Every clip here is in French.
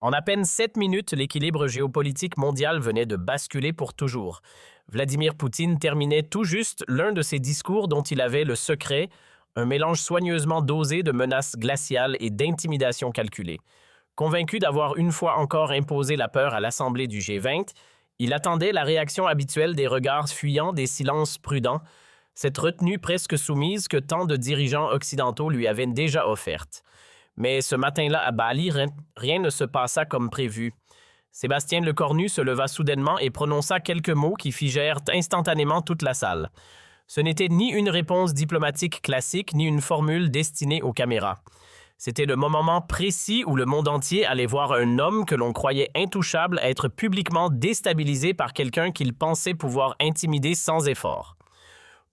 En à peine 7 minutes, l'équilibre géopolitique mondial venait de basculer pour toujours. Vladimir Poutine terminait tout juste l'un de ses discours dont il avait le secret, un mélange soigneusement dosé de menaces glaciales et d'intimidation calculée. Convaincu d'avoir une fois encore imposé la peur à l'Assemblée du G20, il attendait la réaction habituelle des regards fuyants, des silences prudents, cette retenue presque soumise que tant de dirigeants occidentaux lui avaient déjà offerte. Mais ce matin-là, à Bali, rien ne se passa comme prévu. Sébastien Lecornu se leva soudainement et prononça quelques mots qui figèrent instantanément toute la salle. Ce n'était ni une réponse diplomatique classique, ni une formule destinée aux caméras. C'était le moment précis où le monde entier allait voir un homme que l'on croyait intouchable être publiquement déstabilisé par quelqu'un qu'il pensait pouvoir intimider sans effort.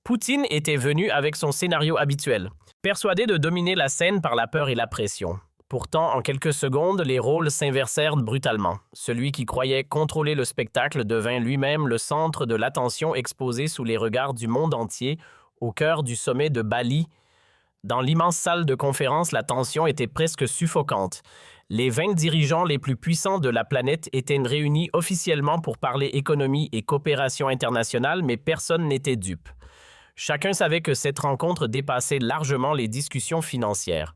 Poutine était venu avec son scénario habituel, persuadé de dominer la scène par la peur et la pression. Pourtant, en quelques secondes, les rôles s'inversèrent brutalement. Celui qui croyait contrôler le spectacle devint lui-même le centre de l'attention exposée sous les regards du monde entier, au cœur du sommet de Bali. Dans l'immense salle de conférence, la tension était presque suffocante. Les 20 dirigeants les plus puissants de la planète étaient réunis officiellement pour parler économie et coopération internationale, mais personne n'était dupe. Chacun savait que cette rencontre dépassait largement les discussions financières.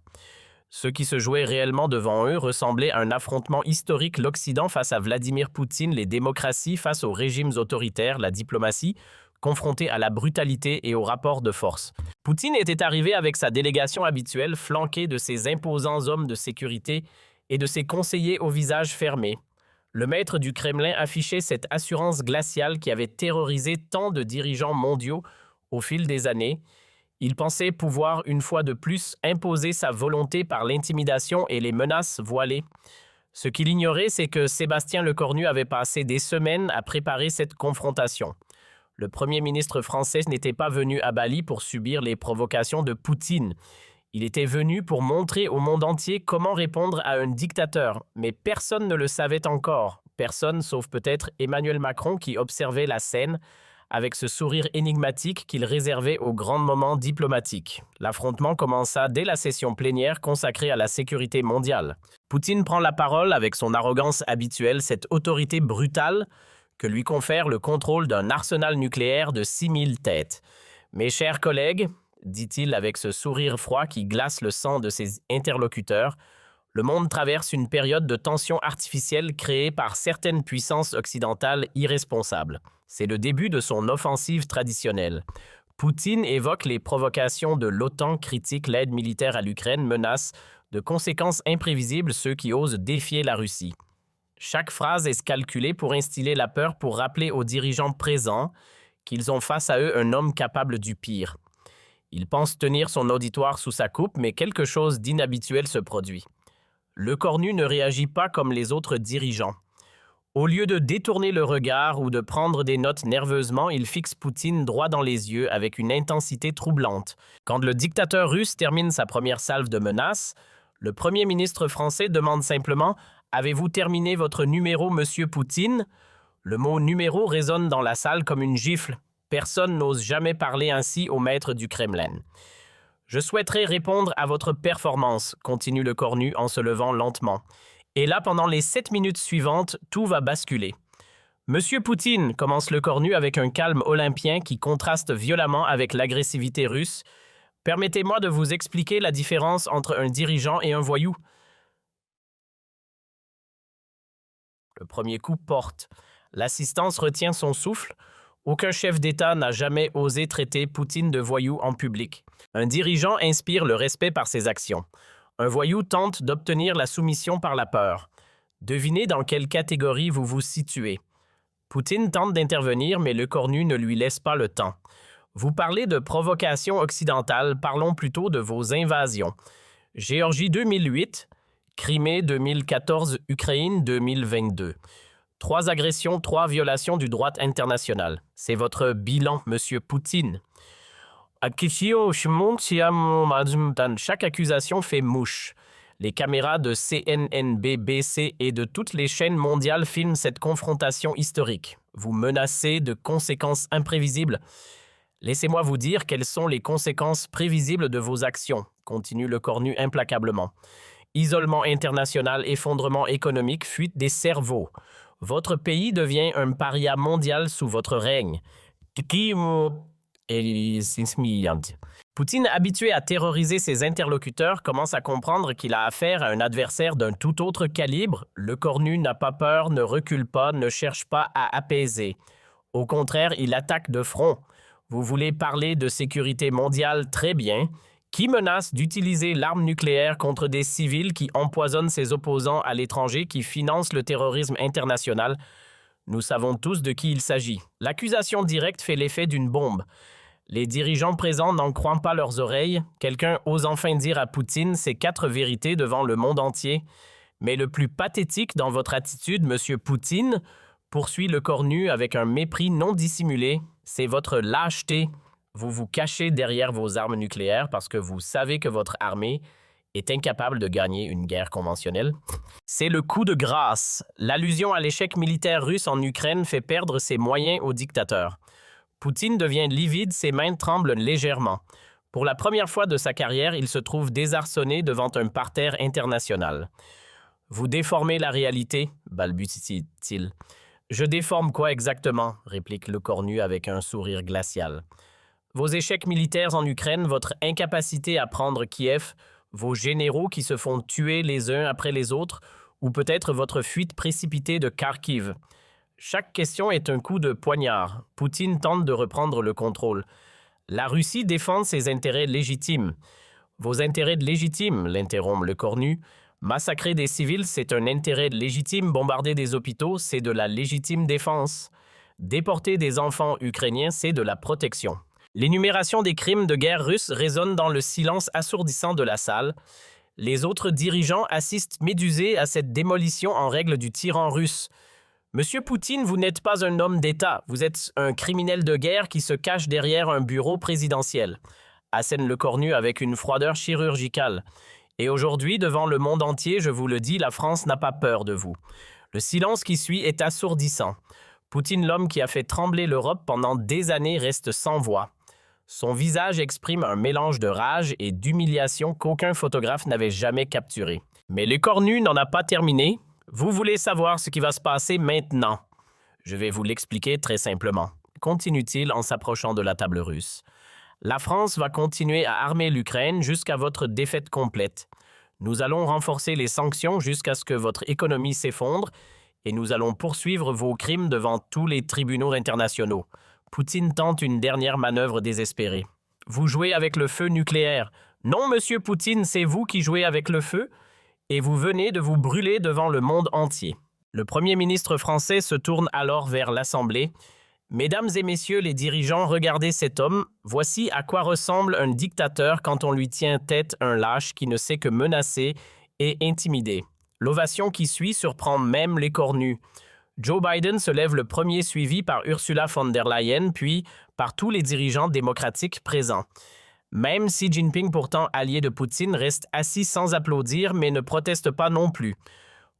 Ce qui se jouait réellement devant eux ressemblait à un affrontement historique, l'Occident face à Vladimir Poutine, les démocraties face aux régimes autoritaires, la diplomatie, confrontée à la brutalité et aux rapports de force. Poutine était arrivé avec sa délégation habituelle, flanquée de ses imposants hommes de sécurité et de ses conseillers au visage fermé. Le maître du Kremlin affichait cette assurance glaciale qui avait terrorisé tant de dirigeants mondiaux au fil des années. Il pensait pouvoir, une fois de plus, imposer sa volonté par l'intimidation et les menaces voilées. Ce qu'il ignorait, c'est que Sébastien Lecornu avait passé des semaines à préparer cette confrontation. Le Premier ministre français n'était pas venu à Bali pour subir les provocations de Poutine. Il était venu pour montrer au monde entier comment répondre à un dictateur, mais personne ne le savait encore. Personne, sauf peut-être Emmanuel Macron qui observait la scène, avec ce sourire énigmatique qu'il réservait aux grands moments diplomatiques. L'affrontement commença dès la session plénière consacrée à la sécurité mondiale. Poutine prend la parole avec son arrogance habituelle, cette autorité brutale que lui confère le contrôle d'un arsenal nucléaire de 6000 têtes. « Mes chers collègues, dit-il avec ce sourire froid qui glace le sang de ses interlocuteurs, le monde traverse une période de tension artificielle créée par certaines puissances occidentales irresponsables. C'est le début de son offensive traditionnelle. Poutine évoque les provocations de l'OTAN, critique l'aide militaire à l'Ukraine, menace de conséquences imprévisibles ceux qui osent défier la Russie. Chaque phrase est calculée pour instiller la peur, pour rappeler aux dirigeants présents qu'ils ont face à eux un homme capable du pire. Il pense tenir son auditoire sous sa coupe, mais quelque chose d'inhabituel se produit. Lecornu ne réagit pas comme les autres dirigeants. Au lieu de détourner le regard ou de prendre des notes nerveusement, il fixe Poutine droit dans les yeux avec une intensité troublante. Quand le dictateur russe termine sa première salve de menaces, le Premier ministre français demande simplement « Avez-vous terminé votre numéro, monsieur Poutine ?» Le mot « numéro » résonne dans la salle comme une gifle. Personne n'ose jamais parler ainsi au maître du Kremlin. « Je souhaiterais répondre à votre performance, » continue Lecornu en se levant lentement. Et là, pendant les 7 minutes suivantes, tout va basculer. « Monsieur Poutine, » commence Lecornu avec un calme olympien qui contraste violemment avec l'agressivité russe, « permettez-moi de vous expliquer la différence entre un dirigeant et un voyou. » Le premier coup porte. L'assistance retient son souffle. Aucun chef d'État n'a jamais osé traiter Poutine de voyou en public. Un dirigeant inspire le respect par ses actions. Un voyou tente d'obtenir la soumission par la peur. Devinez dans quelle catégorie vous vous situez. Poutine tente d'intervenir, mais Lecornu ne lui laisse pas le temps. Vous parlez de provocation occidentale, parlons plutôt de vos invasions. Géorgie 2008, Crimée 2014, Ukraine 2022. 3 agressions, 3 violations du droit international. C'est votre bilan, monsieur Poutine. Chaque accusation fait mouche. Les caméras de CNN, BBC et de toutes les chaînes mondiales filment cette confrontation historique. Vous menacez de conséquences imprévisibles. Laissez-moi vous dire quelles sont les conséquences prévisibles de vos actions, continue Lecornu implacablement. Isolement international, effondrement économique, fuite des cerveaux. Votre pays devient un paria mondial sous votre règne. Poutine, habitué à terroriser ses interlocuteurs, commence à comprendre qu'il a affaire à un adversaire d'un tout autre calibre. Le cornu n'a pas peur, ne recule pas, ne cherche pas à apaiser. Au contraire, il attaque de front. Vous voulez parler de sécurité mondiale, très bien. Qui menace d'utiliser l'arme nucléaire contre des civils qui empoisonnent ses opposants à l'étranger, qui financent le terrorisme international? Nous savons tous de qui il s'agit. L'accusation directe fait l'effet d'une bombe. Les dirigeants présents n'en croient pas leurs oreilles. Quelqu'un ose enfin dire à Poutine ces 4 vérités devant le monde entier. Mais le plus pathétique dans votre attitude, monsieur Poutine, poursuit le cornu avec un mépris non dissimulé, c'est votre lâcheté. Vous vous cachez derrière vos armes nucléaires parce que vous savez que votre armée est incapable de gagner une guerre conventionnelle. C'est le coup de grâce. L'allusion à l'échec militaire russe en Ukraine fait perdre ses moyens au dictateur. Poutine devient livide, ses mains tremblent légèrement. Pour la première fois de sa carrière, il se trouve désarçonné devant un parterre international. « Vous déformez la réalité » balbutie-t-il. « Je déforme quoi exactement » réplique le cornu avec un sourire glacial. Vos échecs militaires en Ukraine, votre incapacité à prendre Kiev, vos généraux qui se font tuer les uns après les autres, ou peut-être votre fuite précipitée de Kharkiv. Chaque question est un coup de poignard. Poutine tente de reprendre le contrôle. La Russie défend ses intérêts légitimes. Vos intérêts légitimes, l'interrompt le cornu. Massacrer des civils, c'est un intérêt légitime. Bombarder des hôpitaux, c'est de la légitime défense. Déporter des enfants ukrainiens, c'est de la protection. L'énumération des crimes de guerre russes résonne dans le silence assourdissant de la salle. Les autres dirigeants assistent médusés à cette démolition en règle du tyran russe. Monsieur Poutine, vous n'êtes pas un homme d'État, vous êtes un criminel de guerre qui se cache derrière un bureau présidentiel. Assène le cornu avec une froideur chirurgicale. Et aujourd'hui, devant le monde entier, je vous le dis, la France n'a pas peur de vous. Le silence qui suit est assourdissant. Poutine, l'homme qui a fait trembler l'Europe pendant des années, reste sans voix. Son visage exprime un mélange de rage et d'humiliation qu'aucun photographe n'avait jamais capturé. Mais le cornu n'en a pas terminé. Vous voulez savoir ce qui va se passer maintenant. Je vais vous l'expliquer très simplement. Continue-t-il en s'approchant de la table russe. La France va continuer à armer l'Ukraine jusqu'à votre défaite complète. Nous allons renforcer les sanctions jusqu'à ce que votre économie s'effondre et nous allons poursuivre vos crimes devant tous les tribunaux internationaux. Poutine tente une dernière manœuvre désespérée. Vous jouez avec le feu nucléaire. Non, monsieur Poutine, c'est vous qui jouez avec le feu et vous venez de vous brûler devant le monde entier. Le Premier ministre français se tourne alors vers l'Assemblée. Mesdames et messieurs les dirigeants, regardez cet homme. Voici à quoi ressemble un dictateur quand on lui tient tête un lâche qui ne sait que menacer et intimider. L'ovation qui suit surprend même les cornus. Joe Biden se lève le premier, suivi par Ursula von der Leyen, puis par tous les dirigeants démocratiques présents. Même Xi Jinping, pourtant allié de Poutine, reste assis sans applaudir, mais ne proteste pas non plus.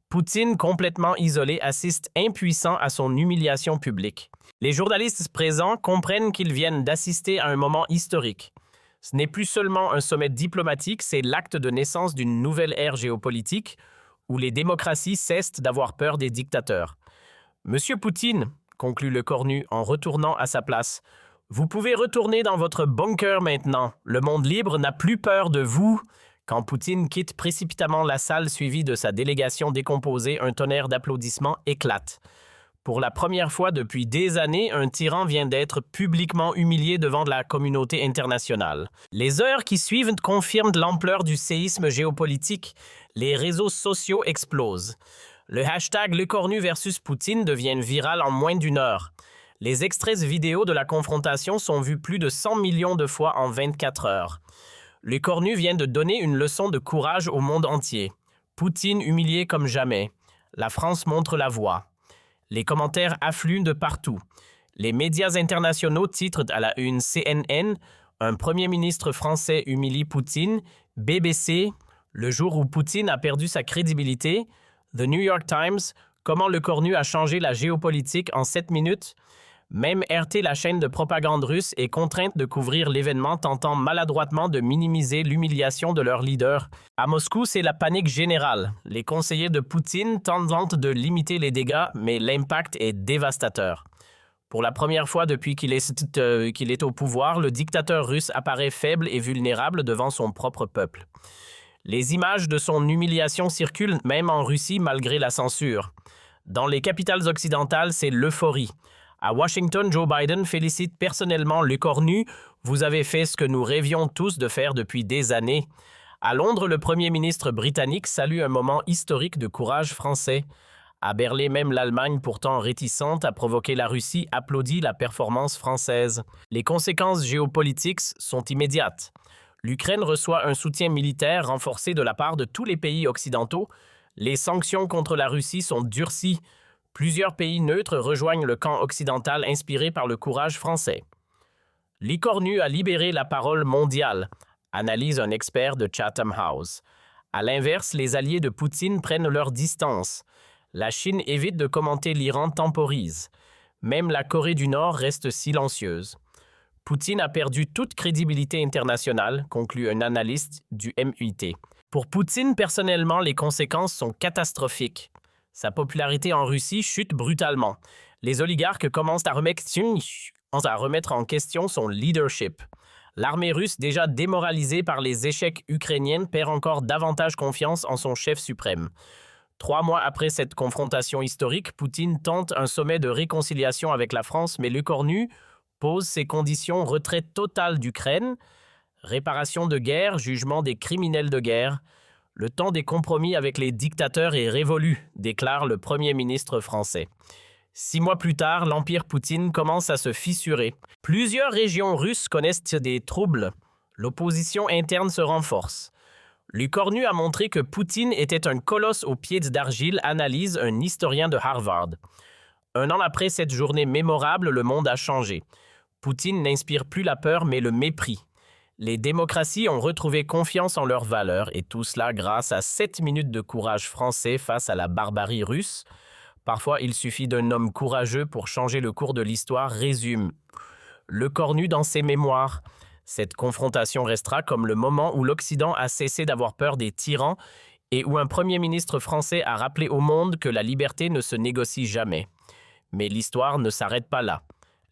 Poutine, complètement isolé, assiste impuissant à son humiliation publique. Les journalistes présents comprennent qu'ils viennent d'assister à un moment historique. Ce n'est plus seulement un sommet diplomatique, c'est l'acte de naissance d'une nouvelle ère géopolitique où les démocraties cessent d'avoir peur des dictateurs. Monsieur Poutine, conclut le cornu en retournant à sa place, vous pouvez retourner dans votre bunker maintenant. Le monde libre n'a plus peur de vous. Quand Poutine quitte précipitamment la salle suivie de sa délégation décomposée, un tonnerre d'applaudissements éclate. Pour la première fois depuis des années, un tyran vient d'être publiquement humilié devant la communauté internationale. Les heures qui suivent confirment l'ampleur du séisme géopolitique. Les réseaux sociaux explosent. Le hashtag Lecornu versus Poutine devient viral en moins d'une heure. Les extraits vidéo de la confrontation sont vus plus de 100 millions de fois en 24 heures. Lecornu vient de donner une leçon de courage au monde entier. Poutine humilié comme jamais. La France montre la voie. Les commentaires affluent de partout. Les médias internationaux titrent à la une CNN « Un premier ministre français humilie Poutine », BBC « Le jour où Poutine a perdu sa crédibilité », The New York Times, comment le cornu a changé la géopolitique en 7 minutes. Même RT, la chaîne de propagande russe, est contrainte de couvrir l'événement, tentant maladroitement de minimiser l'humiliation de leur leader. À Moscou, c'est la panique générale. Les conseillers de Poutine tentent de limiter les dégâts, mais l'impact est dévastateur. Pour la première fois depuis qu'il est au pouvoir, le dictateur russe apparaît faible et vulnérable devant son propre peuple. Les images de son humiliation circulent même en Russie malgré la censure. Dans les capitales occidentales, c'est l'euphorie. À Washington, Joe Biden félicite personnellement l'écornu. « Vous avez fait ce que nous rêvions tous de faire depuis des années. » À Londres, le premier ministre britannique salue un moment historique de courage français. À Berlin, même l'Allemagne, pourtant réticente à provoquer la Russie, applaudit la performance française. Les conséquences géopolitiques sont immédiates. L'Ukraine reçoit un soutien militaire renforcé de la part de tous les pays occidentaux. Les sanctions contre la Russie sont durcies. Plusieurs pays neutres rejoignent le camp occidental inspiré par le courage français. L'écornu a libéré la parole mondiale, analyse un expert de Chatham House. À l'inverse, les alliés de Poutine prennent leur distance. La Chine évite de commenter, l'Iran temporise. Même la Corée du Nord reste silencieuse. Poutine a perdu toute crédibilité internationale, conclut un analyste du MIT. Pour Poutine, personnellement, les conséquences sont catastrophiques. Sa popularité en Russie chute brutalement. Les oligarques commencent à remettre en question son leadership. L'armée russe, déjà démoralisée par les échecs ukrainiens, perd encore davantage confiance en son chef suprême. 3 mois après cette confrontation historique, Poutine tente un sommet de réconciliation avec la France, mais l'écornu pose ses conditions: retraite totale d'Ukraine, réparation de guerre, jugement des criminels de guerre. Le temps des compromis avec les dictateurs est révolu, déclare le Premier ministre français. 6 mois plus tard, l'empire Poutine commence à se fissurer. Plusieurs régions russes connaissent des troubles. L'opposition interne se renforce. L'écornu a montré que Poutine était un colosse aux pieds d'argile, analyse un historien de Harvard. 1 an après cette journée mémorable, le monde a changé. Poutine n'inspire plus la peur, mais le mépris. Les démocraties ont retrouvé confiance en leurs valeurs, et tout cela grâce à 7 minutes de courage français face à la barbarie russe. Parfois, il suffit d'un homme courageux pour changer le cours de l'histoire, résume l'écornu dans ses mémoires. Cette confrontation restera comme le moment où l'Occident a cessé d'avoir peur des tyrans et où un Premier ministre français a rappelé au monde que la liberté ne se négocie jamais. Mais l'histoire ne s'arrête pas là.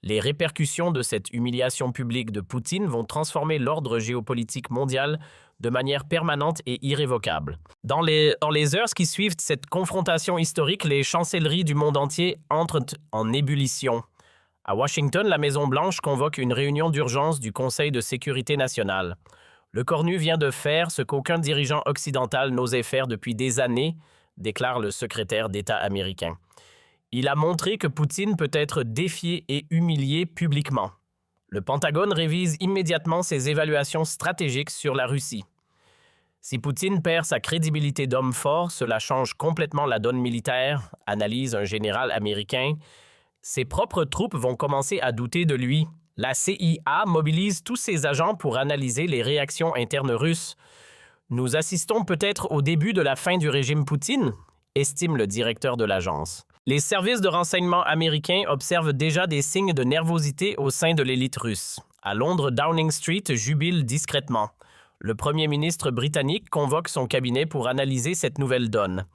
Les répercussions de cette humiliation publique de Poutine vont transformer l'ordre géopolitique mondial de manière permanente et irrévocable. Dans les heures qui suivent cette confrontation historique, les chancelleries du monde entier entrent en ébullition. À Washington, la Maison-Blanche convoque une réunion d'urgence du Conseil de sécurité nationale. L'écornu vient de faire ce qu'aucun dirigeant occidental n'osait faire depuis des années, déclare le secrétaire d'État américain. Il a montré que Poutine peut être défié et humilié publiquement. Le Pentagone révise immédiatement ses évaluations stratégiques sur la Russie. Si Poutine perd sa crédibilité d'homme fort, cela change complètement la donne militaire, analyse un général américain. Ses propres troupes vont commencer à douter de lui. La CIA mobilise tous ses agents pour analyser les réactions internes russes. Nous assistons peut-être au début de la fin du régime Poutine, estime le directeur de l'agence. Les services de renseignement américains observent déjà des signes de nervosité au sein de l'élite russe. À Londres, Downing Street jubile discrètement. Le Premier ministre britannique convoque son cabinet pour analyser cette nouvelle donne.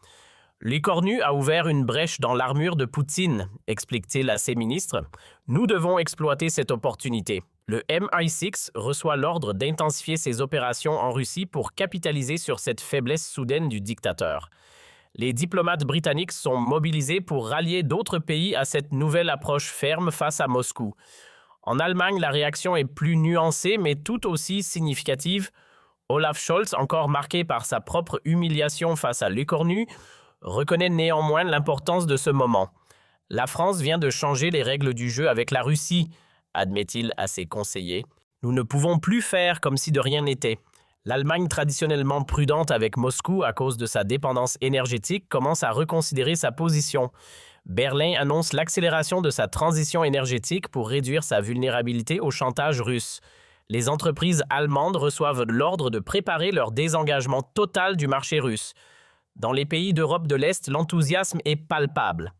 L'écornu a ouvert une brèche dans l'armure de Poutine, explique-t-il à ses ministres. Nous devons exploiter cette opportunité. Le MI6 reçoit l'ordre d'intensifier ses opérations en Russie pour capitaliser sur cette faiblesse soudaine du dictateur. Les diplomates britanniques sont mobilisés pour rallier d'autres pays à cette nouvelle approche ferme face à Moscou. En Allemagne, la réaction est plus nuancée mais tout aussi significative. Olaf Scholz, encore marqué par sa propre humiliation face à l'écornu, reconnaît néanmoins l'importance de ce moment. La France vient de changer les règles du jeu avec la Russie, admet-il à ses conseillers. Nous ne pouvons plus faire comme si de rien n'était. L'Allemagne, traditionnellement prudente avec Moscou à cause de sa dépendance énergétique, commence à reconsidérer sa position. Berlin annonce l'accélération de sa transition énergétique pour réduire sa vulnérabilité au chantage russe. Les entreprises allemandes reçoivent l'ordre de préparer leur désengagement total du marché russe. Dans les pays d'Europe de l'Est, l'enthousiasme est palpable.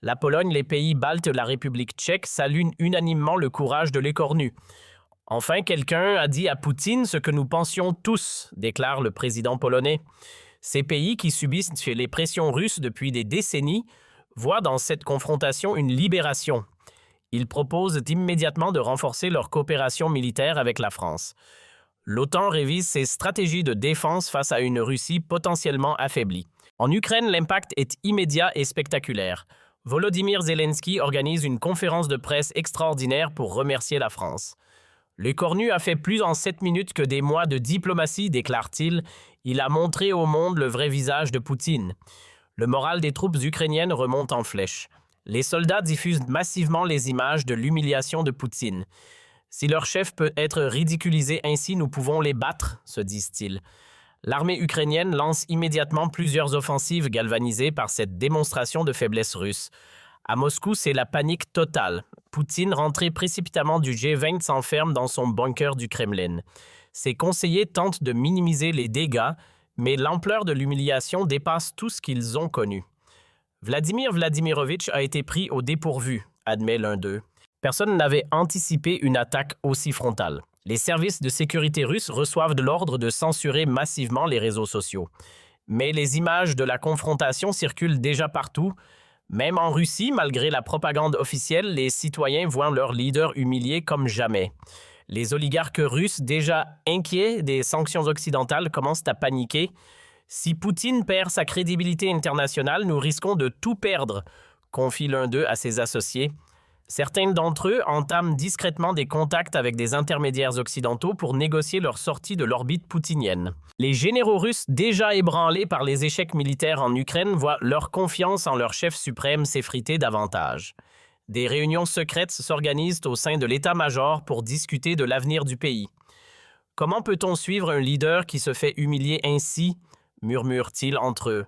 La Pologne, les pays baltes, la République tchèque saluent unanimement le courage de l'écornu. Enfin, quelqu'un a dit à Poutine ce que nous pensions tous, déclare le président polonais. Ces pays qui subissent les pressions russes depuis des décennies voient dans cette confrontation une libération. Ils proposent immédiatement de renforcer leur coopération militaire avec la France. L'OTAN révise ses stratégies de défense face à une Russie potentiellement affaiblie. En Ukraine, l'impact est immédiat et spectaculaire. Volodymyr Zelensky organise une conférence de presse extraordinaire pour remercier la France. L'écornu a fait plus en 7 minutes que des mois de diplomatie, déclare-t-il. Il a montré au monde le vrai visage de Poutine. Le moral des troupes ukrainiennes remonte en flèche. Les soldats diffusent massivement les images de l'humiliation de Poutine. Si leur chef peut être ridiculisé ainsi, nous pouvons les battre, se disent-ils. L'armée ukrainienne lance immédiatement plusieurs offensives galvanisées par cette démonstration de faiblesse russe. À Moscou, c'est la panique totale. Poutine, rentré précipitamment du G20, s'enferme dans son bunker du Kremlin. Ses conseillers tentent de minimiser les dégâts, mais l'ampleur de l'humiliation dépasse tout ce qu'ils ont connu. Vladimir Vladimirovitch a été pris au dépourvu, admet l'un d'eux. Personne n'avait anticipé une attaque aussi frontale. Les services de sécurité russes reçoivent de l'ordre de censurer massivement les réseaux sociaux. Mais les images de la confrontation circulent déjà partout. Même en Russie, malgré la propagande officielle, les citoyens voient leur leader humilié comme jamais. Les oligarques russes, déjà inquiets des sanctions occidentales, commencent à paniquer. Si Poutine perd sa crédibilité internationale, nous risquons de tout perdre, confie l'un d'eux à ses associés. Certains d'entre eux entament discrètement des contacts avec des intermédiaires occidentaux pour négocier leur sortie de l'orbite poutinienne. Les généraux russes, déjà ébranlés par les échecs militaires en Ukraine, voient leur confiance en leur chef suprême s'effriter davantage. Des réunions secrètes s'organisent au sein de l'état-major pour discuter de l'avenir du pays. « Comment peut-on suivre un leader qui se fait humilier ainsi ?» murmurent-ils entre eux.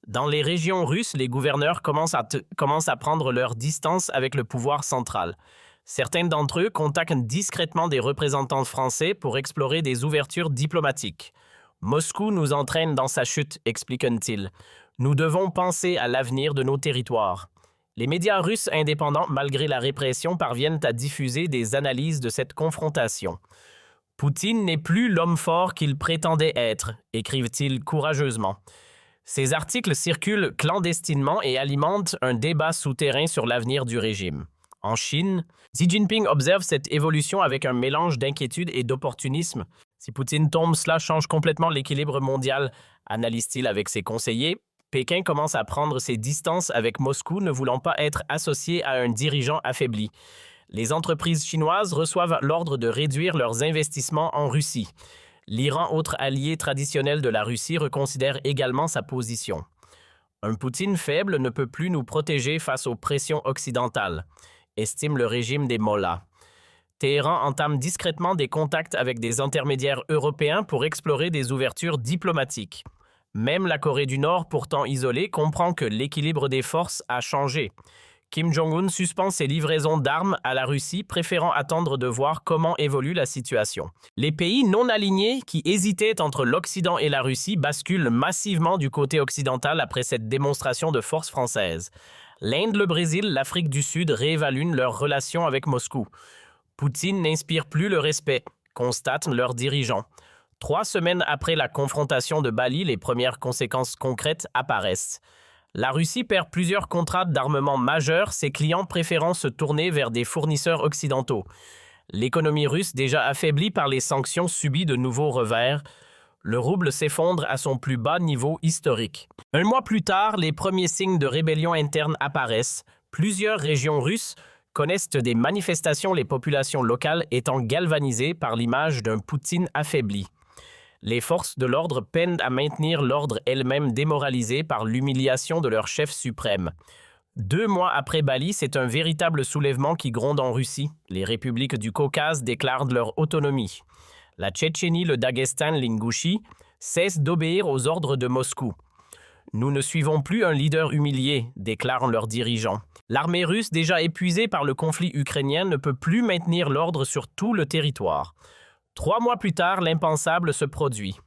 Dans les régions russes, les gouverneurs commencent à prendre leur distance avec le pouvoir central. Certains d'entre eux contactent discrètement des représentants français pour explorer des ouvertures diplomatiques. « Moscou nous entraîne dans sa chute », expliquent-ils. « Nous devons penser à l'avenir de nos territoires. » Les médias russes indépendants, malgré la répression, parviennent à diffuser des analyses de cette confrontation. « Poutine n'est plus l'homme fort qu'il prétendait être », écrivent-ils courageusement. Ces articles circulent clandestinement et alimentent un débat souterrain sur l'avenir du régime. En Chine, Xi Jinping observe cette évolution avec un mélange d'inquiétude et d'opportunisme. Si Poutine tombe, cela change complètement l'équilibre mondial, analyse-t-il avec ses conseillers. Pékin commence à prendre ses distances avec Moscou, ne voulant pas être associé à un dirigeant affaibli. Les entreprises chinoises reçoivent l'ordre de réduire leurs investissements en Russie. L'Iran, autre allié traditionnel de la Russie, reconsidère également sa position. Un Poutine faible ne peut plus nous protéger face aux pressions occidentales, estime le régime des Mollahs. Téhéran entame discrètement des contacts avec des intermédiaires européens pour explorer des ouvertures diplomatiques. Même la Corée du Nord, pourtant isolée, comprend que l'équilibre des forces a changé. Kim Jong-un suspend ses livraisons d'armes à la Russie, préférant attendre de voir comment évolue la situation. Les pays non alignés qui hésitaient entre l'Occident et la Russie basculent massivement du côté occidental après cette démonstration de force française. L'Inde, le Brésil, l'Afrique du Sud réévaluent leurs relations avec Moscou. Poutine n'inspire plus le respect, constatent leurs dirigeants. 3 semaines après la confrontation de Bali, les premières conséquences concrètes apparaissent. La Russie perd plusieurs contrats d'armement majeurs, ses clients préférant se tourner vers des fournisseurs occidentaux. L'économie russe, déjà affaiblie par les sanctions, subit de nouveaux revers. Le rouble s'effondre à son plus bas niveau historique. 1 mois plus tard, les premiers signes de rébellion interne apparaissent. Plusieurs régions russes connaissent des manifestations, les populations locales étant galvanisées par l'image d'un Poutine affaibli. Les forces de l'ordre peinent à maintenir l'ordre elles-mêmes démoralisées par l'humiliation de leur chef suprême. 2 mois après Bali, c'est un véritable soulèvement qui gronde en Russie. Les républiques du Caucase déclarent leur autonomie. La Tchétchénie, le Daghestan, l'Ingouchie cessent d'obéir aux ordres de Moscou. « Nous ne suivons plus un leader humilié », déclarent leurs dirigeants. L'armée russe, déjà épuisée par le conflit ukrainien, ne peut plus maintenir l'ordre sur tout le territoire. 3 mois plus tard, l'impensable se produit.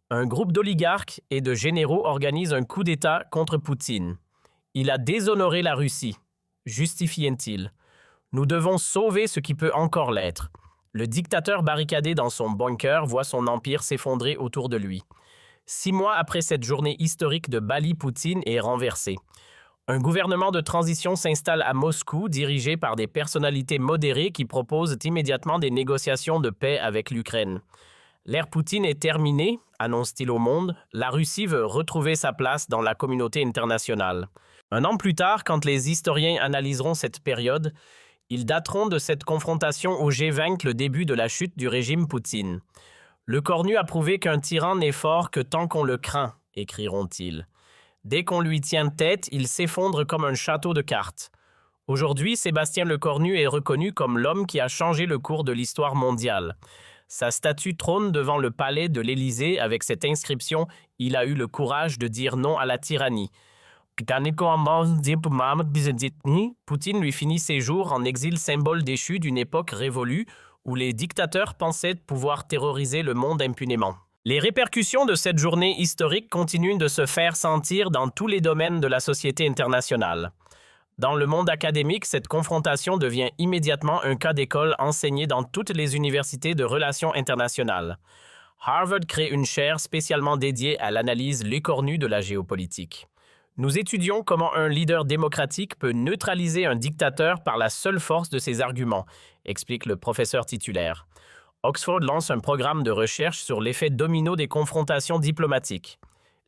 Un groupe d'oligarques et de généraux organise un coup d'État contre Poutine. Il a déshonoré la Russie, justifie-t-il. Nous devons sauver ce qui peut encore l'être. Le dictateur barricadé dans son bunker voit son empire s'effondrer autour de lui. 6 mois après cette journée historique de Bali, Poutine est renversé. Un gouvernement de transition s'installe à Moscou, dirigé par des personnalités modérées qui proposent immédiatement des négociations de paix avec l'Ukraine. L'ère Poutine est terminée, annonce-t-il au monde. La Russie veut retrouver sa place dans la communauté internationale. 1 an plus tard, quand les historiens analyseront cette période, ils dateront de cette confrontation au G20 le début de la chute du régime Poutine. Le Cornu a prouvé qu'un tyran n'est fort que tant qu'on le craint, écriront-ils. Dès qu'on lui tient tête, il s'effondre comme un château de cartes. Aujourd'hui, Sébastien Lecornu est reconnu comme l'homme qui a changé le cours de l'histoire mondiale. Sa statue trône devant le palais de l'Élysée avec cette inscription « Il a eu le courage de dire non à la tyrannie ». Poutine lui finit ses jours en exil symbole déchu d'une époque révolue où les dictateurs pensaient pouvoir terroriser le monde impunément. Les répercussions de cette journée historique continuent de se faire sentir dans tous les domaines de la société internationale. Dans le monde académique, cette confrontation devient immédiatement un cas d'école enseigné dans toutes les universités de relations internationales. Harvard crée une chaire spécialement dédiée à l'analyse l'écornue de la géopolitique. Nous étudions comment un leader démocratique peut neutraliser un dictateur par la seule force de ses arguments, explique le professeur titulaire. Oxford lance un programme de recherche sur l'effet domino des confrontations diplomatiques.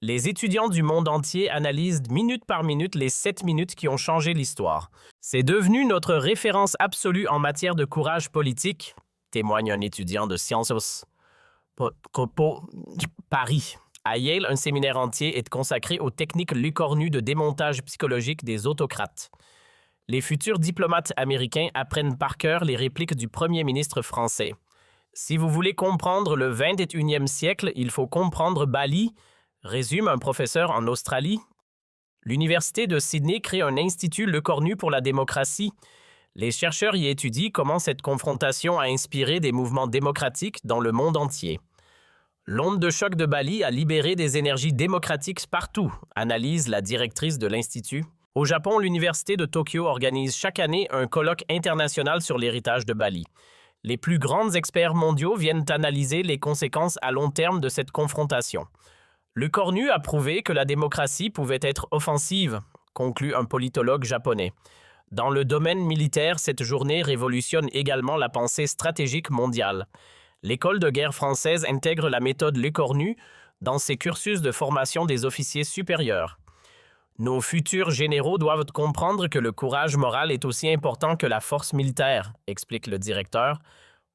Les étudiants du monde entier analysent minute par minute les 7 minutes qui ont changé l'histoire. C'est devenu notre référence absolue en matière de courage politique, témoigne un étudiant de Sciences Po Paris. À Yale, un séminaire entier est consacré aux techniques Lecornu de démontage psychologique des autocrates. Les futurs diplomates américains apprennent par cœur les répliques du premier ministre français. Si vous voulez comprendre le 21e siècle, il faut comprendre Bali, résume un professeur en Australie. L'Université de Sydney crée un institut Lecornu pour la démocratie. Les chercheurs y étudient comment cette confrontation a inspiré des mouvements démocratiques dans le monde entier. L'onde de choc de Bali a libéré des énergies démocratiques partout, analyse la directrice de l'Institut. Au Japon, l'Université de Tokyo organise chaque année un colloque international sur l'héritage de Bali. Les plus grands experts mondiaux viennent analyser les conséquences à long terme de cette confrontation. Lecornu a prouvé que la démocratie pouvait être offensive, conclut un politologue japonais. Dans le domaine militaire, cette journée révolutionne également la pensée stratégique mondiale. L'école de guerre française intègre la méthode Lecornu dans ses cursus de formation des officiers supérieurs. Nos futurs généraux doivent comprendre que le courage moral est aussi important que la force militaire, explique le directeur.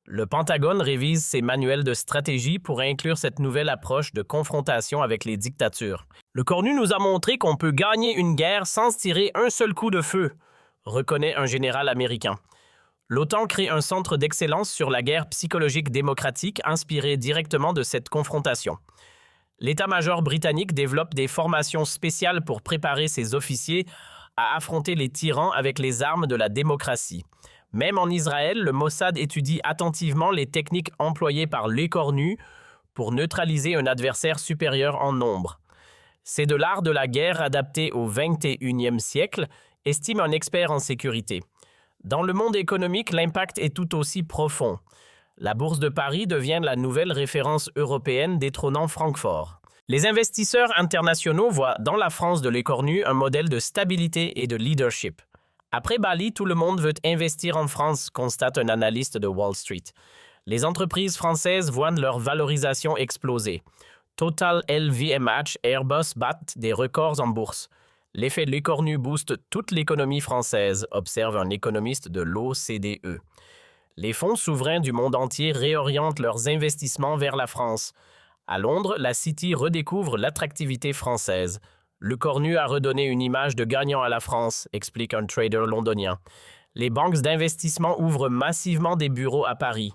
Le Pentagone révise ses manuels de stratégie pour inclure cette nouvelle approche de confrontation avec les dictatures. Lecornu nous a montré qu'on peut gagner une guerre sans tirer un seul coup de feu, reconnaît un général américain. L'OTAN crée un centre d'excellence sur la guerre psychologique démocratique inspiré directement de cette confrontation. L'état-major britannique développe des formations spéciales pour préparer ses officiers à affronter les tyrans avec les armes de la démocratie. Même en Israël, le Mossad étudie attentivement les techniques employées par Lecornu pour neutraliser un adversaire supérieur en nombre. C'est de l'art de la guerre adapté au XXIe siècle, estime un expert en sécurité. Dans le monde économique, l'impact est tout aussi profond. La Bourse de Paris devient la nouvelle référence européenne détrônant Francfort. Les investisseurs internationaux voient dans la France de Lecornu un modèle de stabilité et de leadership. Après Bali, tout le monde veut investir en France, constate un analyste de Wall Street. Les entreprises françaises voient leur valorisation exploser. Total, LVMH, Airbus battent des records en bourse. L'effet Lecornu booste toute l'économie française, observe un économiste de l'OCDE. Les fonds souverains du monde entier réorientent leurs investissements vers la France. À Londres, la City redécouvre l'attractivité française. Lecornu a redonné une image de gagnant à la France, explique un trader londonien. Les banques d'investissement ouvrent massivement des bureaux à Paris.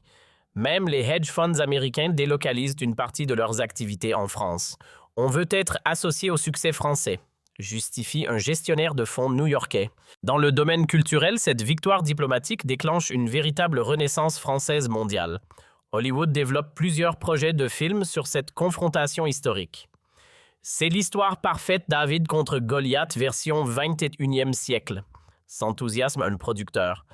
Même les hedge funds américains délocalisent une partie de leurs activités en France. On veut être associé au succès français, justifie un gestionnaire de fonds new-yorkais. Dans le domaine culturel, cette victoire diplomatique déclenche une véritable renaissance française mondiale. Hollywood développe plusieurs projets de films sur cette confrontation historique. C'est l'histoire parfaite David contre Goliath version 21e siècle, s'enthousiasme un producteur.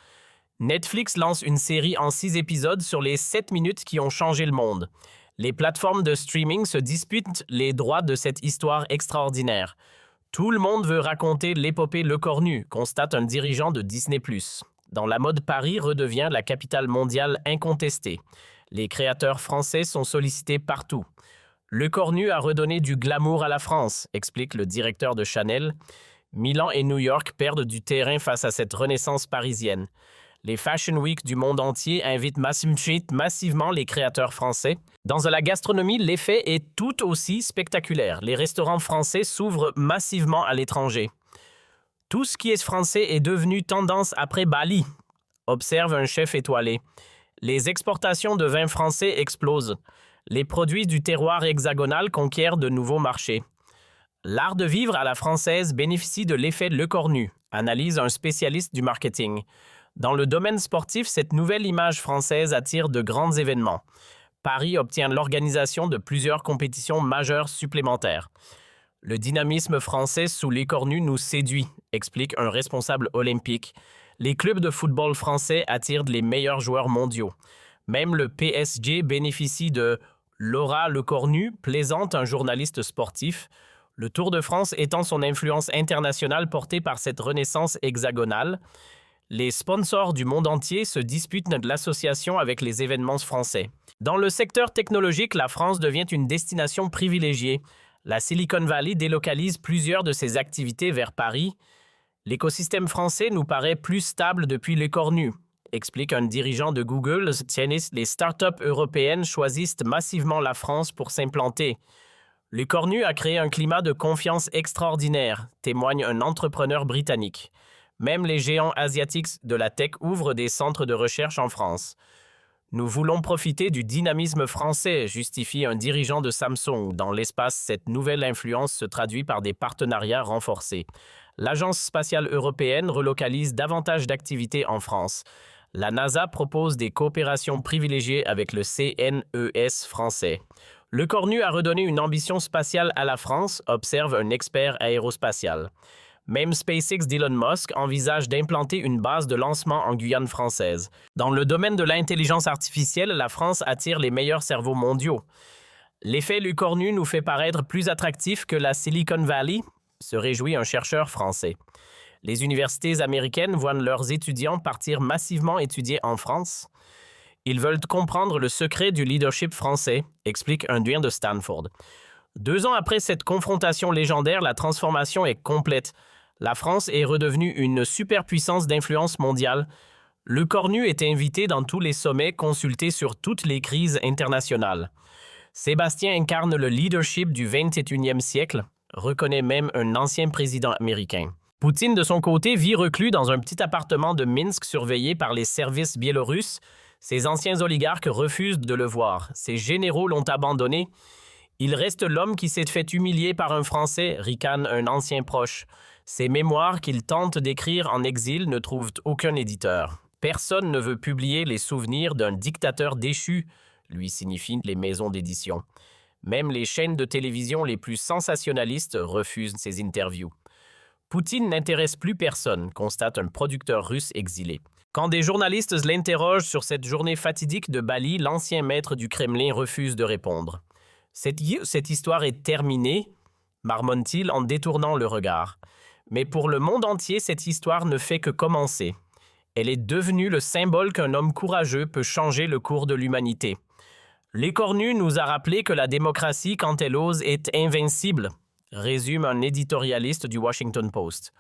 Netflix lance une série en 6 épisodes sur les 7 minutes qui ont changé le monde. Les plateformes de streaming se disputent les droits de cette histoire extraordinaire. Tout le monde veut raconter l'épopée Le Cornu, constate un dirigeant de Disney+. Dans la mode, Paris redevient la capitale mondiale incontestée. Les créateurs français sont sollicités partout. Le Cornu a redonné du glamour à la France, explique le directeur de Chanel. Milan et New York perdent du terrain face à cette renaissance parisienne. Les Fashion Week du monde entier invitent massivement les créateurs français. Dans la gastronomie, l'effet est tout aussi spectaculaire. Les restaurants français s'ouvrent massivement à l'étranger. Tout ce qui est français est devenu tendance après Bali, observe un chef étoilé. Les exportations de vins français explosent. Les produits du terroir hexagonal conquièrent de nouveaux marchés. L'art de vivre à la française bénéficie de l'effet Le Cornu, analyse un spécialiste du marketing. Dans le domaine sportif, cette nouvelle image française attire de grands événements. Paris obtient l'organisation de plusieurs compétitions majeures supplémentaires. Le dynamisme français sous Les Cornus nous séduit, explique un responsable olympique. Les clubs de football français attirent les meilleurs joueurs mondiaux. Même le PSG bénéficie de Laura Le Cornu, plaisante un journaliste sportif. Le Tour de France étend son influence internationale portée par cette renaissance hexagonale. Les sponsors du monde entier se disputent de l'association avec les événements français. Dans le secteur technologique, la France devient une destination privilégiée. La Silicon Valley délocalise plusieurs de ses activités vers Paris. L'écosystème français nous paraît plus stable depuis Les Cornus, explique un dirigeant de Google. Les startups européennes choisissent massivement la France pour s'implanter. Les Cornus a créé un climat de confiance extraordinaire, témoigne un entrepreneur britannique. Même les géants asiatiques de la tech ouvrent des centres de recherche en France. Nous voulons profiter du dynamisme français, justifie un dirigeant de Samsung. Dans l'espace, cette nouvelle influence se traduit par des partenariats renforcés. L'Agence spatiale européenne relocalise davantage d'activités en France. La NASA propose des coopérations privilégiées avec le CNES français. Le Cornu a redonné une ambition spatiale à la France, observe un expert aérospatial. Même SpaceX d'Elon Musk envisage d'implanter une base de lancement en Guyane française. Dans le domaine de l'intelligence artificielle, la France attire les meilleurs cerveaux mondiaux. L'effet Le Cornu nous fait paraître plus attractif que la Silicon Valley, se réjouit un chercheur français. Les universités américaines voient leurs étudiants partir massivement étudier en France. Ils veulent comprendre le secret du leadership français, explique un doyen de Stanford. 2 ans après cette confrontation légendaire, la transformation est complète. La France est redevenue une superpuissance d'influence mondiale. Le Cornu est invité dans tous les sommets, consulté sur toutes les crises internationales. Sébastien incarne le leadership du 21e siècle, reconnaît même un ancien président américain. Poutine, de son côté, vit reclus dans un petit appartement de Minsk surveillé par les services biélorusses. Ses anciens oligarques refusent de le voir. Ses généraux l'ont abandonné. Il reste l'homme qui s'est fait humilier par un Français, ricane un ancien proche. Ses mémoires qu'il tente d'écrire en exil ne trouvent aucun éditeur. Personne ne veut publier les souvenirs d'un dictateur déchu, lui signifient les maisons d'édition. Même les chaînes de télévision les plus sensationnalistes refusent ses interviews. Poutine n'intéresse plus personne, constate un producteur russe exilé. Quand des journalistes l'interrogent sur cette journée fatidique de Bali, l'ancien maître du Kremlin refuse de répondre. Cette histoire est terminée, marmonne-t-il en détournant le regard. Mais pour le monde entier, cette histoire ne fait que commencer. Elle est devenue le symbole qu'un homme courageux peut changer le cours de l'humanité. Les Cornus nous a rappelé que la démocratie, quand elle ose, est invincible, résume un éditorialiste du Washington Post.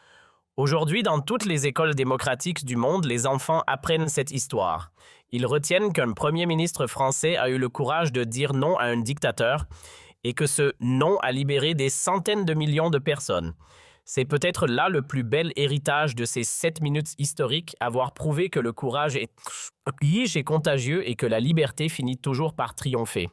Aujourd'hui, dans toutes les écoles démocratiques du monde, les enfants apprennent cette histoire. Ils retiennent qu'un premier ministre français a eu le courage de dire non à un dictateur et que ce non a libéré des centaines de millions de personnes. C'est peut-être là le plus bel héritage de ces 7 minutes historiques, avoir prouvé que le courage est contagieux et que la liberté finit toujours par triompher.